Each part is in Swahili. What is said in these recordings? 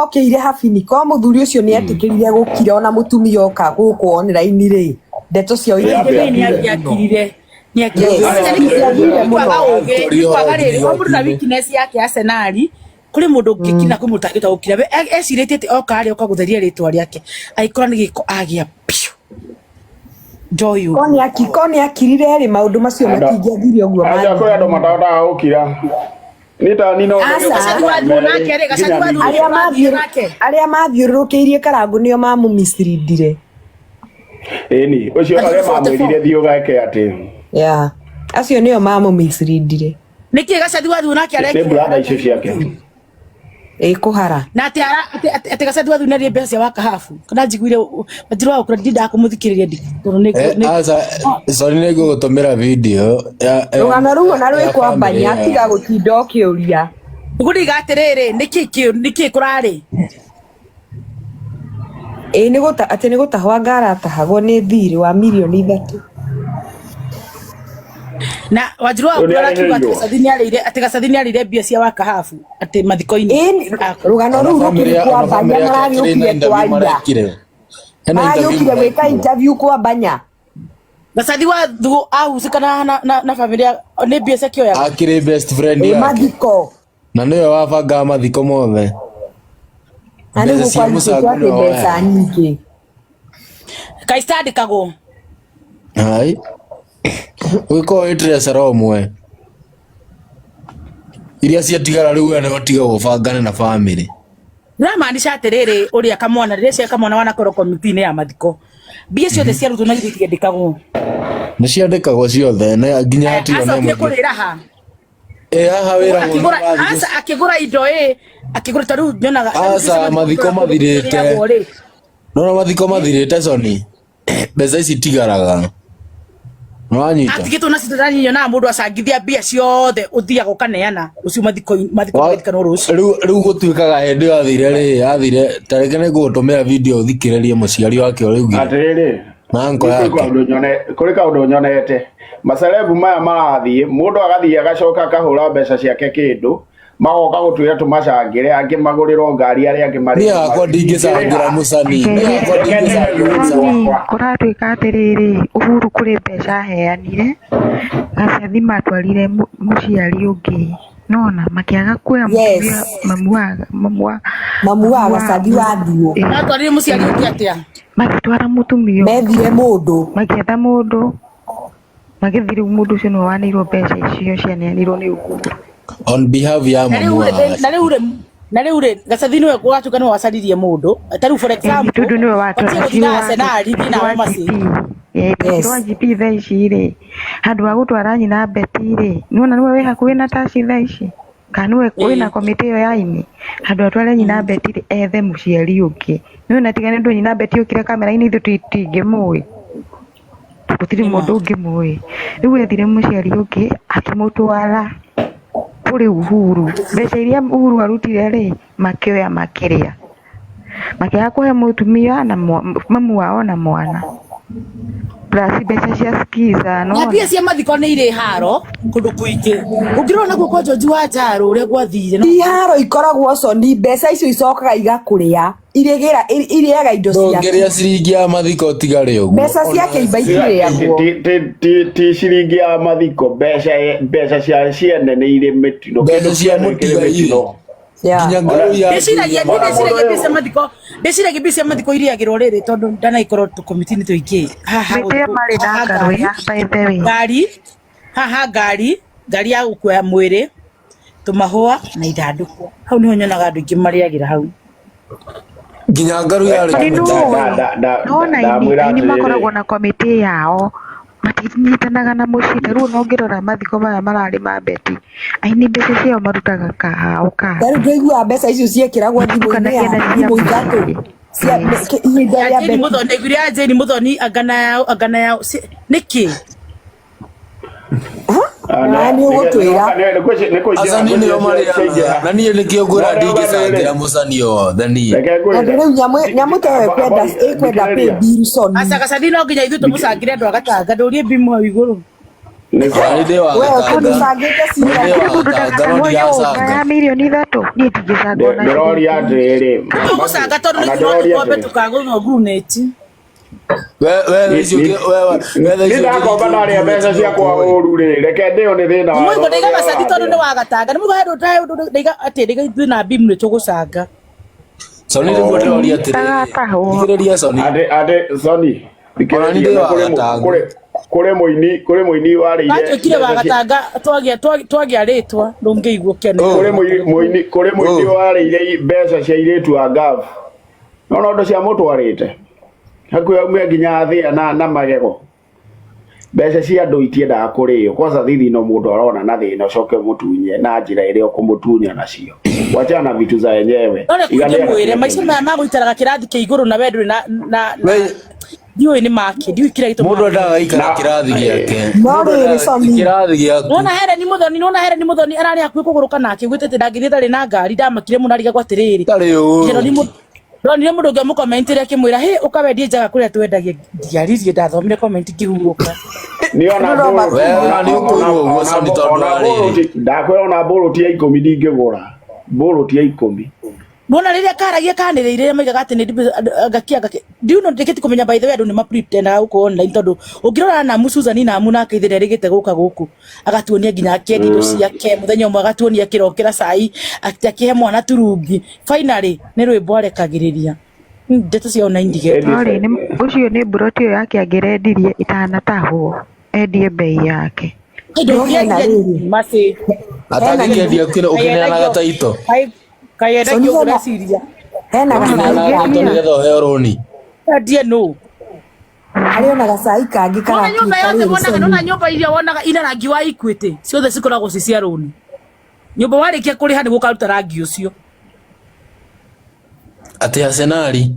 okire habini ko muthuri ucio ni etikirire gukira ona mutumia oka guku online ri ndeto cio ni akirire kwaga weakness yake Arsenal kuri mundu ngikina kumutagita gukira ecirite okari okagutheria ritwa riake aikora ni giko agia piu Joyu koni akirire ri maundu macio matingiathire uguo aja ko andu matata gukira nita nino aria mathiururukiirie karangu nio mamumisirindire eni ucio aria mamwirire thio gake ati acio nio mamumisirindire niki gacathi wathu nake areke brother icio ciake kuhara na ati gacathi wathu na mbeca wa kahafu kana njiguire majirwa ukura ndinda kumuthikiriria sorry nego gutumira video rugano ruo na rwi kwambanya atiga gutinda ukiuria nguri gatiriri niki kurari ni guta ati ni gutahwa ngara tahagwo ni thiri wa milioni 3 na wajirwa ukura kiuga ati gacathi ni arire mbia cia wa kahafu ati mathiko-ini rugano ruo rukiri kwambanya marari ukire twaria yukire weka interview kwambanya gacathi wathu ahusikana na familia ni mbia cia kioya akire best friend yake mathiko na niyo wabanga mathiko mothe ani gukwandikwa mbeca nyingi kaistadi kago hai wiko itresa romwe iria ciatigara riu ene gotiga gubangana na family ramaanisha atiriri uria kamwana riria cia kamwana wana koro committee ya mathiko mbia ciothe cia rutu na githikendikagwo ni ciandikagwo ciothe na nginya atiga na mo kurira ha haha wira akigura indo akigura taru nyonaga asa mathiko mathirite no mathiko mathirite soni mbeca ici tigaraga nwanyita atigito na citarani nyona mundu acangithia mbia ciothe uthia gukaneana ucio mathiko kana rucio riu gutuikaga hindi athire tareke ne gutumira video thikirerie muciari wake uriu atiriri nanko yake kuri kaundu nyonete macelebu maya marathie mundu agathie agacoka akahura mbeca ciake kindu magoka gutwira tumacangire angi maguriro ngari aria angi mari ni akwa ndingicangira mucani ni akwa ndingicangira kuratuika atiriri Uhuru kuri mbeca heanire gacathi matwarire muciari ungi nona makiaga kuya mamu wa gacathi wathiu matwarire muciari ungi atia magitwara mutumio methire mundu magietha mundu magithire mundu ucio no wanirwo mbeca icio cianeanirwo ni Uhuru on behalf ya mamu na riu gacathi niwe gwatuka no wacaririe mundu taru for example tundu niwe watwara Arsenal thina wa masi kwa GP thaici ri handu wa gutwara nyina beti ri nona niwe wi hakuhi na taci thaici kanwe kwina komite yo yaini handu atware nyina beti ri ethe muciari ungi nona tigane ndu nyina beti ukire kamera-ini ithu tutinge mui tutiri mundu ungi mui riu ethire muciari ungi akimutwara kuri Uhuru mbeca iria Uhuru arutire ri makioya makiria makiaga kuhe mutumia na mamu wao na mwana plus mbeca cia skiza no na pia cia mathiko ni ire haro kundu kuingi ungirona guko George wa Jaru uria gwathire no haro ikoragwo so ni mbeca icio icokaga igakuria iriaga indo cia ngeria ciringi ya mathiko tigare uguo mbeca ciake ibaithireagwo ti ciringi ya mathiko mbeca cia ciene ni ire mitino mbeca cia mutino nginya ngoro ya ndeciragia mbia mathiko iriagirwo riri tondu ndanaikorwo committee ni tuingi haha mari na ngaro ya by the way ngari ya gukuya mwiri tumahua na ithanduku hau niho nyonaga andu ingi mariagira hau nginya ngaru ya ni makoragwo na komite yao matinyitanaga na mucii riu no ngirora mathiko maya marari ma beti aini mbeca ciao marutaga kahao riu ndĩigua mbeca icio ciekĩragwo thimũ-inĩ ya thimũ ithatũ cia ihinda rĩa mbere muthoni Jane Muthoni agana yao niki ni ugutwira azani ni omari na ni nikio ngura ndingicangira mucani yothe ni riu nyamu tewe kwenda pay Bilson asa gacathi no nginya ithu tumucangire andu agatanga ndurie bimu hau iguru wewe kunisangite sina milioni 3 ni tigisanga na Mirori atere kusanga tondu ni kombe tukagurwo gruneti nĩndakomba narĩa mbeca ciakwa ũru rĩ reke ndĩo nĩ thĩna mũigo ndaiga macandi tondu nĩ wagatanga nĩ mũigo handũ ta ndaiga atĩ ndaiga thĩna bimu nĩ tũgũcanga Soni nĩ mũtũria atĩrĩrĩ thikĩrĩria Soni ade Soni kũrĩ mũini warĩire kire wagatanga twagĩa rĩtwa ndũngĩigwo kene kũrĩ mũini warĩire mbeca cia irĩtu a Gav no ndo cia mũtwarĩte hakuhĩ aume nginya thĩa na magego mbeca cia andũ itiendaga kũrĩo kwanza thithi no mũndũ arona na thĩna ũcoke mũtunye na njĩra ĩrĩa ũkũmũtunya nacio wachana vitu za yenyewe igane maica maya magũitaraga kĩrathi kĩa igũrũ na wendũ na ndiũĩ nĩ make ndiũĩ kĩrĩa gĩtũmaga mũndũ ndaga ikara kĩrathi gĩake kĩrathi gĩaku nona Helen Muthoni ararĩ hakuhĩ kũgũrũka nake gwĩte atĩ ndangĩthiĩ tarĩ na ngari ndamakire mũno ariga gwatirĩrĩ ndonire mũndũ ũngĩ mũkomentire akĩmwĩra hĩ ũkawendie njaga kũrĩa twendagia ndiaririe ndathomire comment ngĩhurũka ndakwĩra ona mbũrũti ya 10 ndingĩgũra mbũrũti ya 10 Bona rĩrĩa karagia kanĩrĩire maigaga atĩ nĩ ngakiaga ndiuno ndĩkĩti kũmenya by the way andũ nĩ mapretend gũkũ online tondũ ũngĩrora na Musuzani na Munaka ithe rĩgĩte gũkũ agatuonia nginya akĩendi indo ciake mũthenya ũmwe agatuonia kĩrokera cai akĩhe mwana turungi finally nĩ rwĩmbo arekagĩrĩria ndeto cia online ndigete ũcio nĩ mburoti ĩyo yake angĩrendirie itanatahwo endie bei yake masi atagĩkendia ũkĩneanaga taito Kayeda kiogora Syria. Hena gacaika nĩgetha ũheo rũni. Ndie no. Arĩ ona gacaika angĩ kana nyũmba yothe wonaga nona nyũmba iria wonaga ina rangi wa Equity ciothe cikoragwo cia rũni. Nyũmba warĩkia kũrĩha nĩ gũkaruta rangi ũcio. Atĩ Arsenali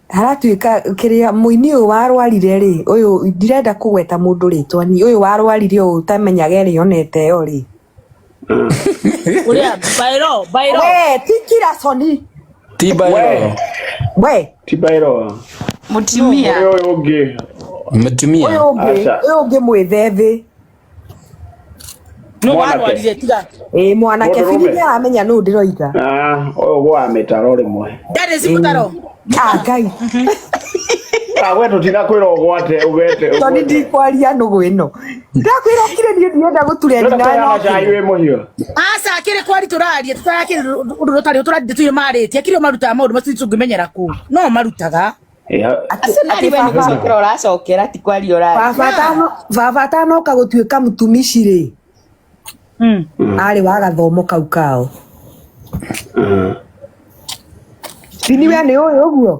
haratuĩka kĩrĩa mũini ũyũ warwarire rĩ ũyũ ndirenda kũgweta mũndũ rĩtwa ni ũyũ warwarire ũyũ utamenyaga rĩ onete yo rĩ Uria Bairo we tikira Soni ti Bairo we ti Bairo mutimia uyu ungi mutimia uyu ungi mwĩthethi no warwarire tiga mwanake biri aramenya nũ ndiroiga uyu gwa metaro rimwe ndari cimutaro ngai we tũtinakwĩra ũgwate ugete Soni ndikwaria nũgũ ĩno ndakwĩra kire niĩ ndienda gũturendi na cai wĩ mũhiũ asa kire kwari tũraria tũtarakire ũndũ ũtarĩ tũrathi tũire marĩtie kire marutaga maũndũ macio tũngĩmenyera kũ no marutaga Arsenali we nĩ gũcokera ũracokera ti kwaria ũraria baba tanoka gũtuĩka mũtumici rĩ arĩ wa gathomo kau kao Sini we nĩ ũyũ ũguo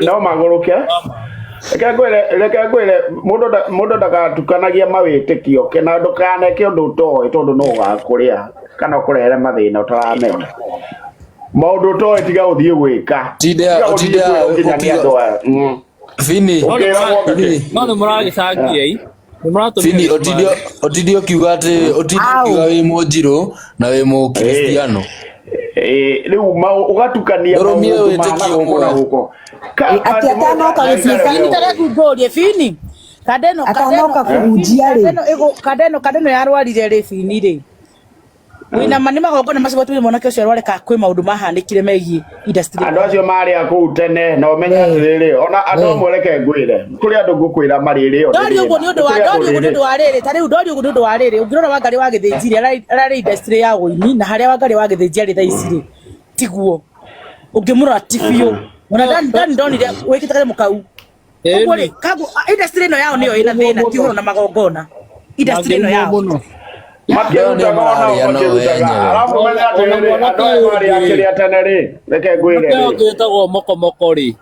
no magũrũke reke ngwĩre mũndũ ndagatukanagia mawĩtĩkio kena ndũkaneke ũndũ ũtoĩ tondũ no ũgakũrĩa kana ũkũrehere mathĩna ũtaramenya maũndũ ũtoĩ tiga ũthiĩ gwĩka Fini no nĩ mũragĩcangia Fini otidio kiuga atĩ otidio wĩ Mũnjirũ na wĩ Mũkristiano rĩu ũgatukania wĩtĩkio ũmwe ati atanoka gũciĩka Fini atanoka kũhunjia rĩ kadeno yarwarire rĩ Fini rĩ wina mani magongona macio tũire mwanake ũcio arwareka kwĩ maũndũ mahanĩkire megiĩ industry andũ acio marĩ a kũu tene na ũmenya atĩrĩrĩ ona andũ mwereke ngwĩre kũrĩ andũ ngũkwĩra marĩrĩ ndori ũguo nĩ ũndũ wa rĩrĩ ta rĩu ndori ũguo nĩ ũndũ wa rĩrĩ ũngĩrora Wangari wa Gĩthĩnjiri ararĩ industry ya ũini na harĩa Wangari wa Gĩthĩnjiri arĩ thaa ici rĩ tiguo ũngĩmũrora ti biũ ona ndonire wĩkĩte kanyamũ kau ũguo rĩ industry ĩno yao nĩyo ĩna thĩna ti ũhoro na magongona industry ĩno yao makĩrutaga alafu menya atĩrĩrĩ andũ aya marĩ akĩrĩa tene rĩ reke ngwĩre rĩ gĩtagwo mokomoko rĩ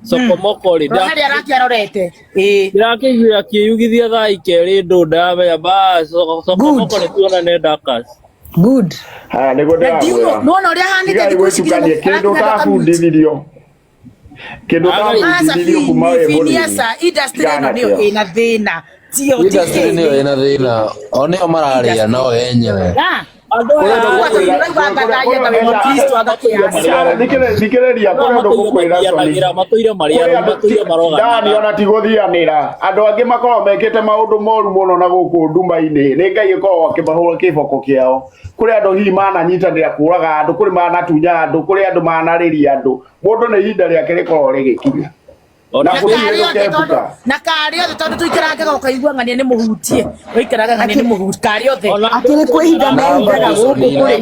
sokomoko rĩ ndari arakiarorete ndĩrakĩiguire akĩyugithia thaa ikerĩ ndũnda yamenya bas sokomoko nĩ tuona nĩ ndakas good nĩguo ndĩramwĩra nona ũrĩa hanĩte thikũ ici kĩndũ ũtabundithirio kuma wĩ Finiasa industry ĩno nĩyo ĩna thĩna industry nĩyo ĩna thĩna o nĩo mararĩa no enyewe Andũ thikĩrĩria kũrĩa andũ gũkwĩra matũire marĩa matũire maroga Dani ona ti gũthianĩra andũ angĩ makorwo mekĩte maũndũ moru mũno na gũkũ nduma-inĩ nĩ Ngai gĩkorwo akĩmahũra kĩboko kĩao kũrĩ andũ hihi mananyitanĩra kũraga andũ kũrĩ manatunya andũ kũrĩ andũ manarĩria andũ mũndũ nĩ ihinda rĩake rĩkorwo rĩgĩkinya na kari othe tondu tuikarage gokaigua ng'ania nĩ mũhutie ũikaraga ng'ania nĩ mũhutie kari othe akĩrĩ kwĩhinga mehingaga gũkũ kũrĩ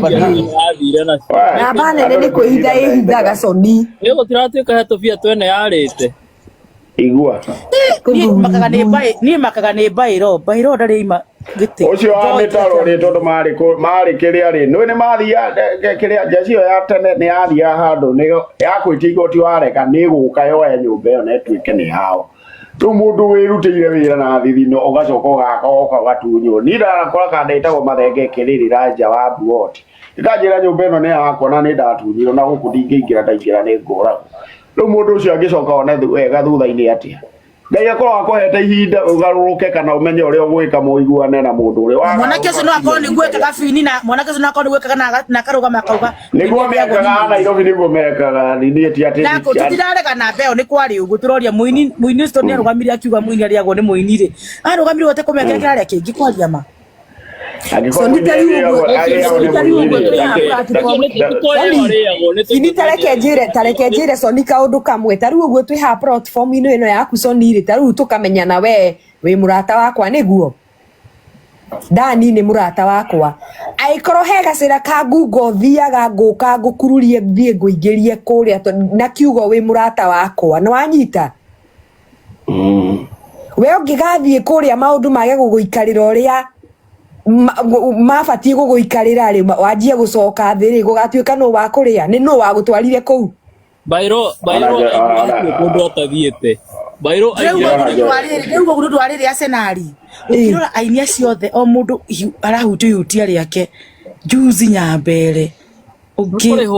na banene nĩ kwĩhinga ĩhingaga Soni nĩ gũtiratuĩka he tũbia twene yarĩte igua niĩ makaga nĩ Bairo ndarĩ ima gĩtĩ ũcio wa mĩtaro rĩ tondũ marĩ kĩrĩa rĩ nĩ mathia kĩrĩa jeshi ya tene nĩ yathia handũ nĩ yakwĩtia igoti wareka nĩ gũka yoe nyũmba ĩyo na ĩtuĩke nĩ hao rĩu mũndũ wĩrutĩire wĩra na thithino ũgacoka ũgakoka ũgatunywo niĩ ndarakora kana ĩtagwo Mathenge kĩrĩrĩra nja wa Buoti ndikanjĩra nyũmba ĩno nĩ yakwa na nĩ ndatunyirwo na gũkũ ndingĩingĩra ndaingĩra nĩ ngũragwo rĩu mũndũ ũcio angĩcoka one wega thutha-inĩ atĩa Ngai akorwo akũhete ihinda ũgarũrũke kana ũmenye ũrĩa ũgwĩka mũiguane na mũndũ ũrĩa mwanake ũcio no akorwo nĩ gwĩkaga bini na mwanake ũcio no akorwo nĩ gwĩkaga na karũgama akauga nĩguo mekaga Nairobi nĩguo mekaga niĩ ti atĩ na tũtirarega na mbeo nĩ kwari ũguo tũroria mũini ũcio nĩ arũgamire akiuga mũini arĩagwo nĩ mũini rĩ arũgamire wote kũmeka kĩrĩa kĩngĩ kwaria ma tareke njĩre Soni kaũndũ kamwe ta rĩu ũguo twĩ ha platform-inĩ ĩno yaku Soni rĩ ta rĩu tũkamenyana we wĩ mũrata wakwa nĩguo Dani nĩ mũrata wakwa angĩkorwo he gacĩra ka ngungo thiaga ngũka ngũkururie thiĩ ngũingĩrie kũrĩa na kiugo wĩ mũrata wakwa nĩ wanyita we ũngĩgathiĩ kũrĩa maũndũ mage gũgũikarĩra ũrĩa mabatiĩ gũgũikarĩra rĩ wanjie gũcoka thĩ rĩ gũgatuĩka nũ wa kũrĩa nĩ nũ wa gũtwarire kũu Bairo mũndũ atathiĩte Bairo rĩu ũguo ndwarĩre Arsenali ũkĩrora aini acio othe o mũndũ arahutio ihutia rĩake Juzi Nyambere ũngĩ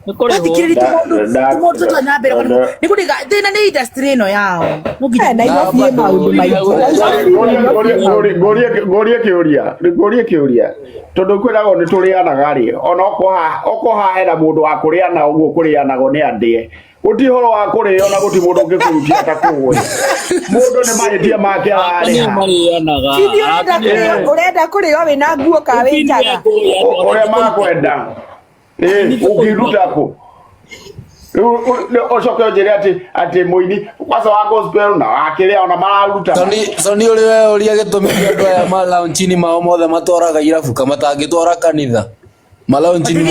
mũndũ tũtwana mbere nĩ kũrĩga thĩna nĩ industry ĩno yao Nairobi maũndũ maingĩ ngorie kĩũria tondũ kwĩragwo nĩ tũrĩanaga rĩ ona oko hahera mũndũ wa kũrĩana ũguo kũrĩanagwo nĩ andĩe gũti horo wa kũrĩo na gũti mũndũ ũngĩkũrutia ta kũwe mũndũ nĩ mahĩtia make arĩha ũrenda kũrĩo wĩna nguo ka wĩnjaga ũrĩa makwenda ũkĩruta kũ ũcoke ũnjĩre atĩ mũini kwanza wa gospel na akĩrĩa ona mararuta Soni ũrĩ we ũria gĩtũmi andũ aya malaunchini mao mothe matwaraga irabu kama matangĩtwara kanitha malaunchini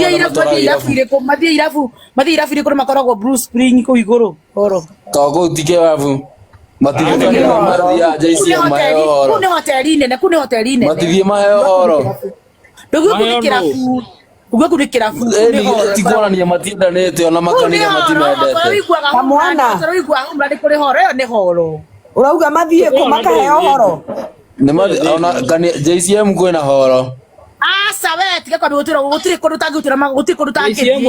mathiĩ irabu kũrĩa makoragwo Bruce Spring kũu igũrũ horo kũu ti kĩrabu matithie mathia jaici maheo horo kũu nĩ hoteli nene matithie maheo horo ndũgĩkũ kĩrabu ugo kuri kirafu ti kuonania matiendanĩte ona makanitha matimendete kamwana ũraigua umradi kuri horo ĩyo nĩ horo ũrauga mathiĩ kũ makaheo horo nĩ ona JCM kwĩna horo asa we tiga kwa gũtirĩ kũndũ tangĩutĩra gũtirĩ kũndũ tangĩthiĩ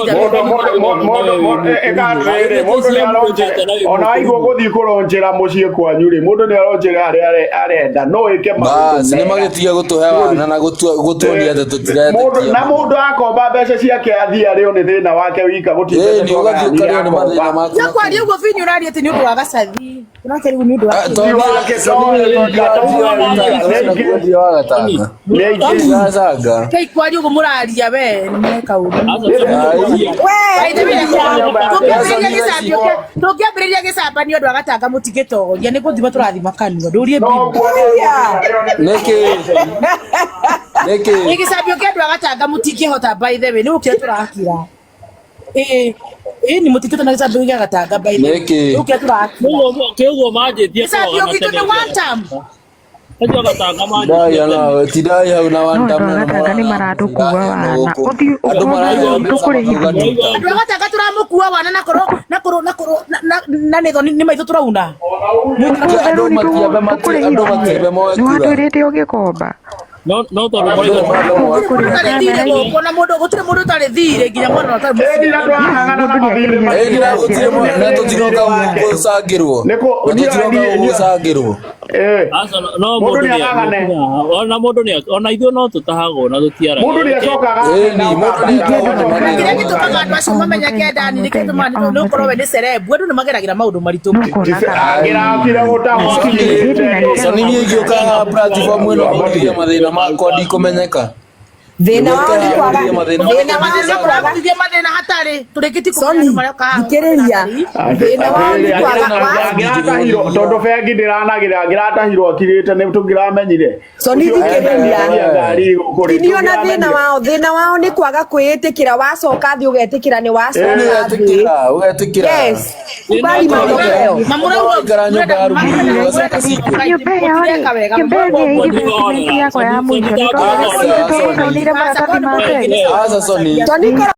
ona aigua gũthiĩ kũronjera mũciĩ kwanyu rĩ mũndũ nĩ aronjera harĩa arenda no ĩke maũndũ nĩ magĩtiga gũtũhe wana na gũtuonia atĩ tũtiretĩkia na mũndũ akomba mbeca ciake athiĩ arĩo nĩ thĩna wake wika gũtirĩ nĩ ũgathiĩ ũkarĩo nĩ mathĩna maku kwaria ũguo Vinny ũraria atĩ nĩ ũndũ wa gacathi ũrake rĩu nĩ ũndũ wa Kei kwari ugo muraria we neka uru. Tũkĩambĩrĩria gĩcamba nĩ ũndũ wa gatanga mũtigĩtoria nĩ gũthima tũrathima kanua ndũrie nĩkĩ gĩcambio kĩa andũ a gatanga mũtingĩhota by the way nĩ gũkĩra tũrakira nĩ mũtigĩto na gĩcambio gĩa gatanga by the way nĩ gũkĩra tũrakira kĩugo manjĩtie gĩcambio gitũ nĩ one time tidai hau na wanda nĩ maratũkua wana tũgataka tũramũkua wana na nĩ maitho tũrauna nĩ watwĩrĩte ũgĩkomba No tondu Kuna mundu gutire mundu tari thire nginya mwana wa tari ona mundu ni ona ithuĩ no tũtahagwo na tũtiaraga mundu ni acokaga mamenya kenda ni nikituma ni ukorwo we ni cerebu andu ni mageragĩra maundu maritũ agirakire gutahwo Sanini igioka platform ĩno gũthia mathĩna makwa ndikũmenyeka. Thĩna wao nĩ kwaga thithia mathĩna hatarĩ tũrĩkĩti thikĩrĩria thĩna wao nĩ kwaga tondu bengi ndiranagĩra ngiratahirwo akirĩte nĩ tũngĩramenyire Soni thikĩrĩria ndiniona thĩna wao nĩ kwaga kwĩĩtĩkĩra wacoka thĩ ũgetĩkĩra nĩ wacoka thĩ ũgetĩkĩra yes ubali matokeo Asa Soni